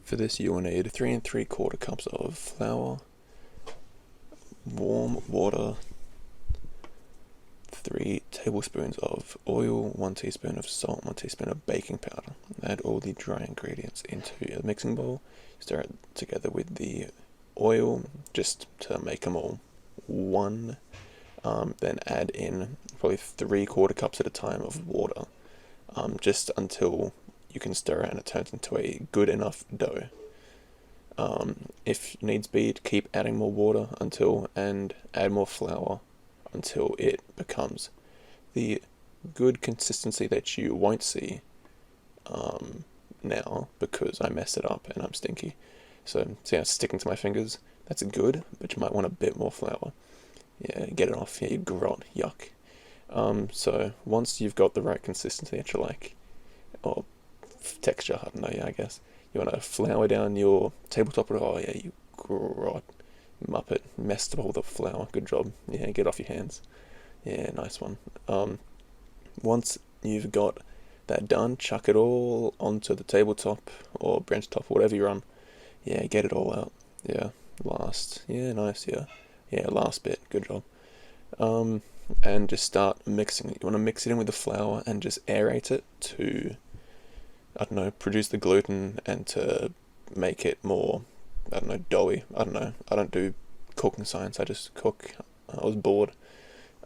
For this you will need 3 3/4 cups of flour, warm water, 3 tablespoons of oil, 1 teaspoon of salt, 1 teaspoon of baking powder. Add all the dry ingredients into a mixing bowl. Stir it together with the oil just to make them all one. Then add in probably 3/4 cups at a time of water, just until you can stir it and it turns into a good enough dough. If needs be, keep adding more water and add more flour until it becomes the good consistency that you won't see now because I messed it up and I'm stinky. So see how it's sticking to my fingers? That's good, but you might want a bit more flour. Yeah, get it off. Yeah, you grot. Yuck. So once you've got the right consistency that you like, or texture, I don't know, yeah, I guess, you want to flour down your tabletop. Oh yeah, you grot. Muppet, messed up all the flour. Good job. Yeah, get off your hands. Yeah, nice one. Once you've got that done, chuck it all onto the tabletop or bench top, whatever you're on. Yeah, get it all out. Yeah, last. Yeah, nice. Yeah, yeah, last bit. Good job. And just start mixing it. You want to mix it in with the flour and just aerate it to, I don't know, produce the gluten and to make it more, I don't know, doughy. I don't know. I don't do cooking science. I just cook. I was bored.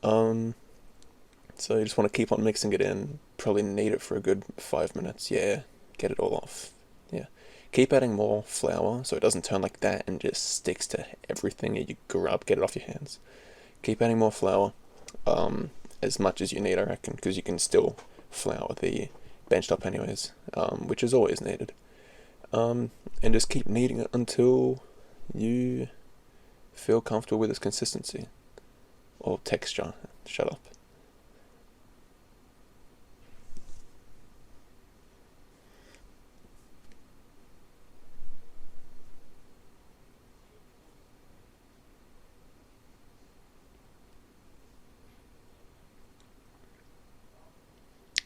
So you just want to keep on mixing it in. Probably knead it for a good 5 minutes. Yeah, get it all off. Yeah. Keep adding more flour so it doesn't turn like that and just sticks to everything you grub. Get it off your hands. Keep adding more flour, as much as you need, I reckon, because you can still flour the bench top anyways, which is always needed. And just keep kneading it until you feel comfortable with its consistency or texture. Shut up.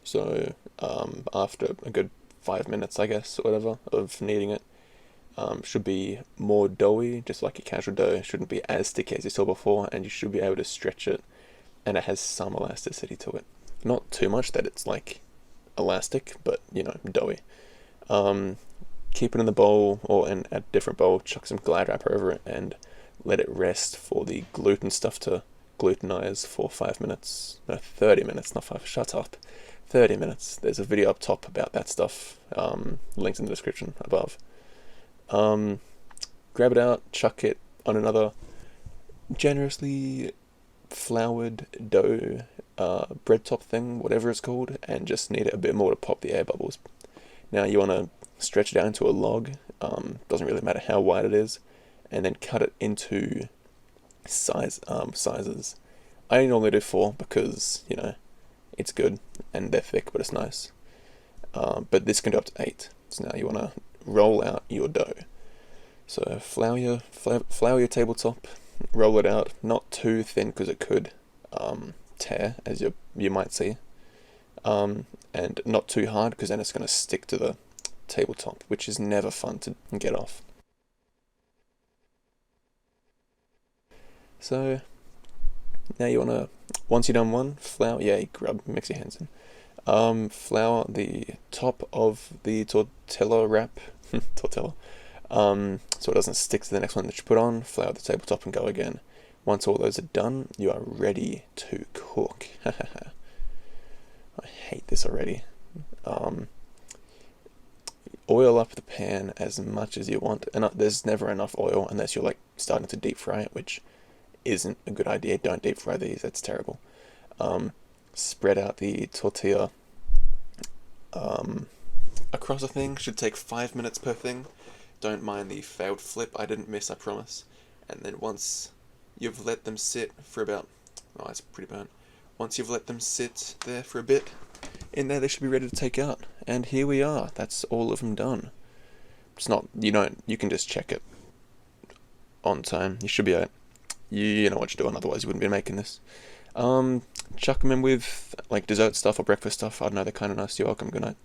So after a good 5 minutes, I guess, or whatever, of kneading it, should be more doughy, just like a casual dough. It shouldn't be as sticky as you saw before, and you should be able to stretch it, and it has some elasticity to it. Not too much that it's like elastic, but doughy. Keep it in the bowl or in a different bowl. Chuck some Glad wrap over it and let it rest for the gluten stuff to glutenize for 5 minutes. No, 30 minutes, not 5. Shut up. 30 minutes. There's a video up top about that stuff. Links in the description above. Grab it out, chuck it on another generously floured dough bread top thing, whatever it's called, and just knead it a bit more to pop the air bubbles. Now you want to stretch it out into a log. Doesn't really matter how wide it is, and then cut it into sizes. I normally do 4 because it's good and they're thick, but it's nice. But this can do up to 8. So now you want to roll out your dough. So flour your tabletop, roll it out, not too thin because it could tear, as you might see, and not too hard because then it's going to stick to the tabletop, which is never fun to get off. So now you want to, once you've done one, flour, yeah, mix your hands in. Flour the top of the tortilla wrap, tortilla, so it doesn't stick to the next one that you put on. Flour the tabletop and go again. Once all those are done, you are ready to cook. I hate this already. Oil up the pan as much as you want, and there's never enough oil unless you're like starting to deep fry it, which isn't a good idea. Don't deep fry these, that's terrible. Spread out the tortilla across the thing. Should take 5 minutes per thing. Don't mind the failed flip, I didn't miss, I promise. And then once you've let them sit for about, oh, it's pretty burnt. Once you've let them sit there for a bit, in there they should be ready to take out. And here we are, that's all of them done. It's not, you can just check it on time. You should be alright. You know what you're doing, otherwise you wouldn't be making this. Chuck them in with like dessert stuff or breakfast stuff. I don't know, they're kind of nice. You're welcome. Good night.